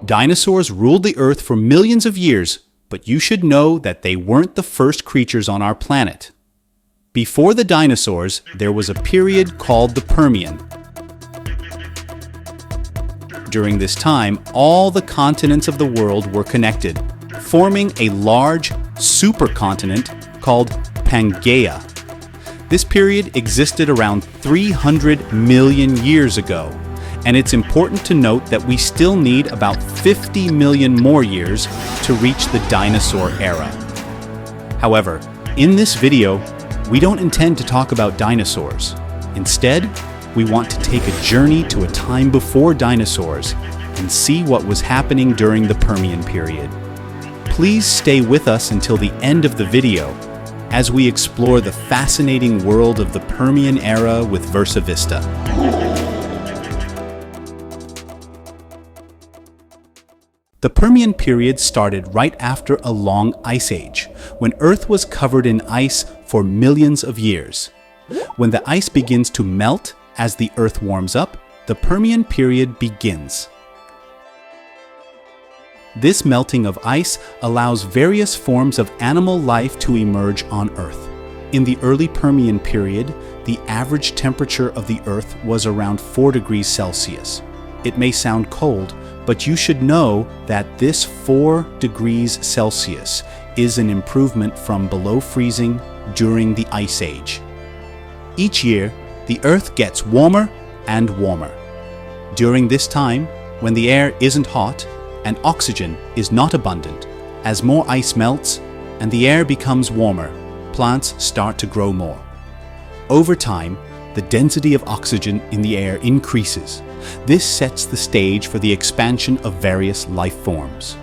Dinosaurs ruled the Earth for millions of years, but you should know that they weren't the first creatures on our planet. Before the dinosaurs, there was a period called the Permian. During this time, all the continents of the world were connected, forming a large supercontinent called Pangaea. This period existed around 300 million years ago, and it's important to note that we still need about 50 million more years to reach the dinosaur era. However, in this video, we don't intend to talk about dinosaurs. Instead, we want to take a journey to a time before dinosaurs and see what was happening during the Permian period. Please stay with us until the end of the video as we explore the fascinating world of the Permian era with Versa Vista. The Permian period started right after a long ice age, when Earth was covered in ice for millions of years. When the ice begins to melt as the Earth warms up, the Permian period begins. This melting of ice allows various forms of animal life to emerge on Earth. In the early Permian period, the average temperature of the Earth was around 4 degrees Celsius. It may sound cold, but you should know that this 4 degrees Celsius is an improvement from below freezing during the Ice Age. Each year, the Earth gets warmer and warmer. During this time, when the air isn't hot and oxygen is not abundant, as more ice melts and the air becomes warmer, plants start to grow more. Over time, the density of oxygen in the air increases. This sets the stage for the expansion of various life forms.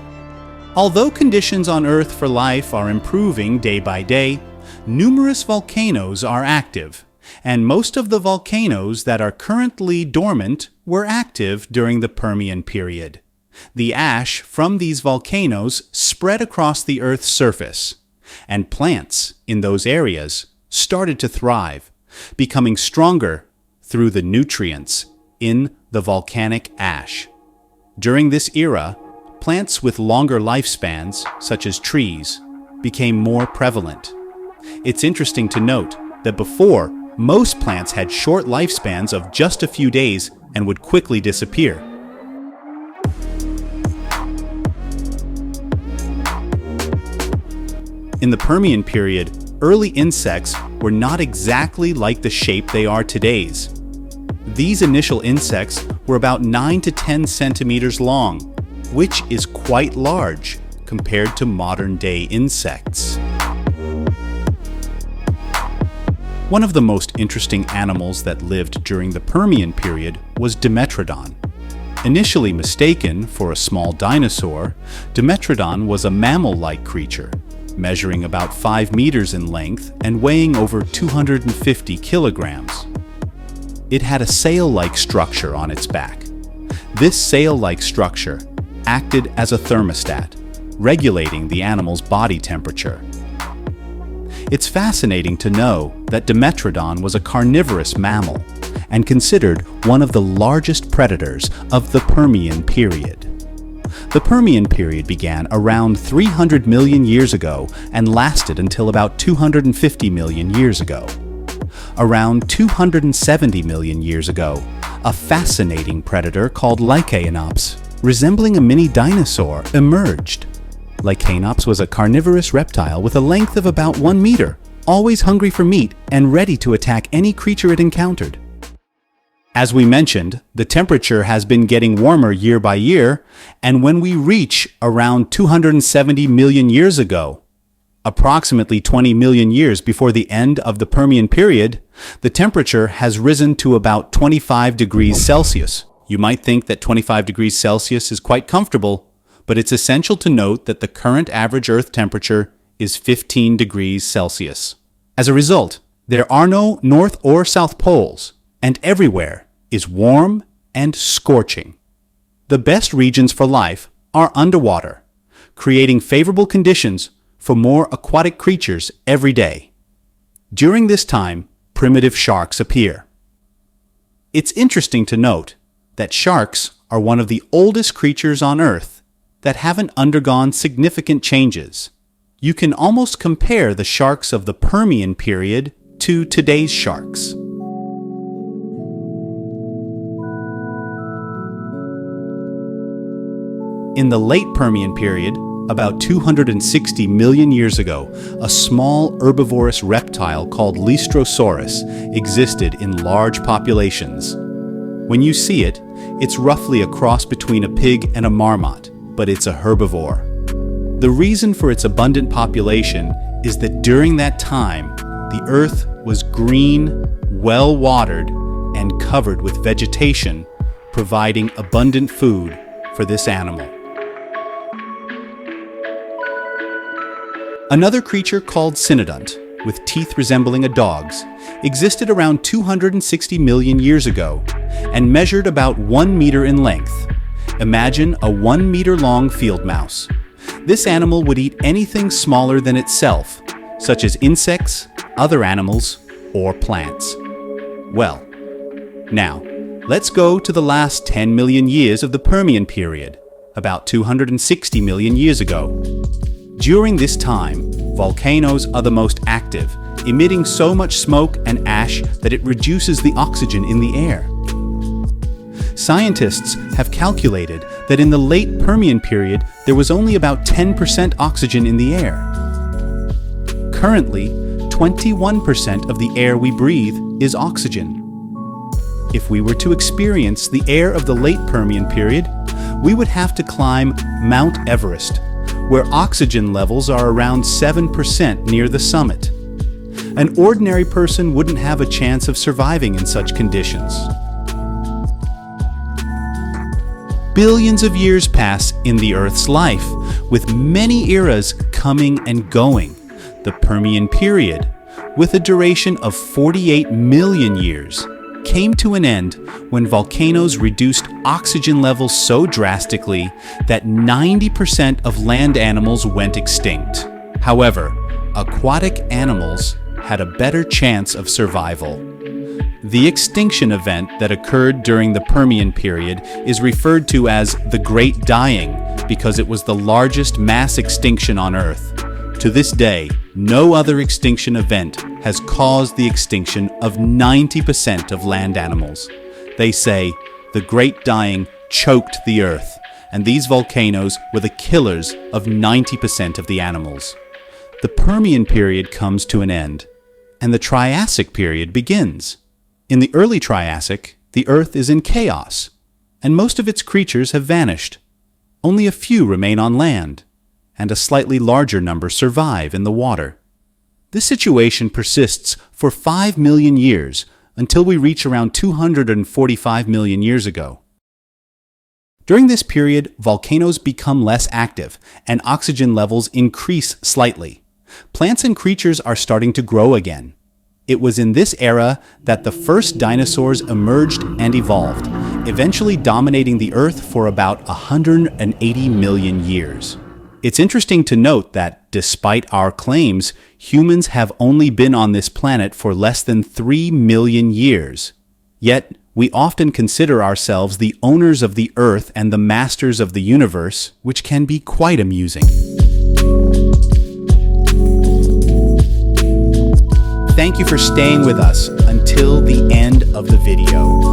Although conditions on Earth for life are improving day by day, numerous volcanoes are active, and most of the volcanoes that are currently dormant were active during the Permian period. The ash from these volcanoes spread across the Earth's surface, and plants in those areas started to thrive, becoming stronger through the nutrients in the volcanic ash. During this era, plants with longer lifespans, such as trees, became more prevalent. It's interesting to note that before, most plants had short lifespans of just a few days and would quickly disappear. In the Permian period, early insects were not exactly like the shape they are today's. These initial insects were about 9 to 10 centimeters long, which is quite large compared to modern-day insects. One of the most interesting animals that lived during the Permian period was Dimetrodon. Initially mistaken for a small dinosaur, Dimetrodon was a mammal-like creature, measuring about 5 meters in length and weighing over 250 kilograms. It had a sail-like structure on its back. This sail-like structure acted as a thermostat, regulating the animal's body temperature. It's fascinating to know that Dimetrodon was a carnivorous mammal and considered one of the largest predators of the Permian period. The Permian period began around 300 million years ago and lasted until about 250 million years ago. Around 270 million years ago, a fascinating predator called Lycaenops, resembling a mini dinosaur, emerged. Lycaenops was a carnivorous reptile with a length of about 1 meter, always hungry for meat and ready to attack any creature it encountered. As we mentioned, the temperature has been getting warmer year by year, and when we reach around 270 million years ago, approximately 20 million years before the end of the Permian period, the temperature has risen to about 25 degrees Celsius. You might think that 25 degrees Celsius is quite comfortable, but it's essential to note that the current average Earth temperature is 15 degrees Celsius. As a result, there are no north or south poles, and everywhere is warm and scorching. The best regions for life are underwater, creating favorable conditions for more aquatic creatures every day. During this time, primitive sharks appear. It's interesting to note that sharks are one of the oldest creatures on Earth that haven't undergone significant changes. You can almost compare the sharks of the Permian period to today's sharks. In the late Permian period, about 260 million years ago, a small herbivorous reptile called Dinosaurs existed in large populations. When you see it, it's roughly a cross between a pig and a marmot, but it's a herbivore. The reason for its abundant population is that during that time, the earth was green, well-watered, and covered with vegetation, providing abundant food for this animal. Another creature called cynodont, with teeth resembling a dog's, existed around 260 million years ago and measured about 1 meter in length. Imagine a 1 meter long field mouse. This animal would eat anything smaller than itself, such as insects, other animals, or plants. Well, now, let's go to the last 10 million years of the Permian period, about 260 million years ago. During this time, volcanoes are the most active, emitting so much smoke and ash that it reduces the oxygen in the air. Scientists have calculated that in the late Permian period, there was only about 10% oxygen in the air. Currently, 21% of the air we breathe is oxygen. If we were to experience the air of the late Permian period, we would have to climb Mount Everest, where oxygen levels are around 7% near the summit. An ordinary person wouldn't have a chance of surviving in such conditions. Billions of years pass in the Earth's life, with many eras coming and going. The Permian period, with a duration of 48 million years, came to an end when volcanoes reduced oxygen levels so drastically that 90% of land animals went extinct. However, aquatic animals had a better chance of survival. The extinction event that occurred during the Permian period is referred to as the Great Dying because it was the largest mass extinction on Earth. To this day, no other extinction event has caused the extinction of 90% of land animals. They say the Great Dying choked the Earth, and these volcanoes were the killers of 90% of the animals. The Permian period comes to an end, and the Triassic period begins. In the early Triassic, the Earth is in chaos, and most of its creatures have vanished. Only a few remain on land, and a slightly larger number survive in the water. This situation persists for 5 million years until we reach around 245 million years ago. During this period, volcanoes become less active and oxygen levels increase slightly. Plants and creatures are starting to grow again. It was in this era that the first dinosaurs emerged and evolved, eventually dominating the Earth for about 180 million years. It's interesting to note that, despite our claims, humans have only been on this planet for less than 3 million years. Yet, we often consider ourselves the owners of the Earth and the masters of the universe, which can be quite amusing. Thank you for staying with us until the end of the video.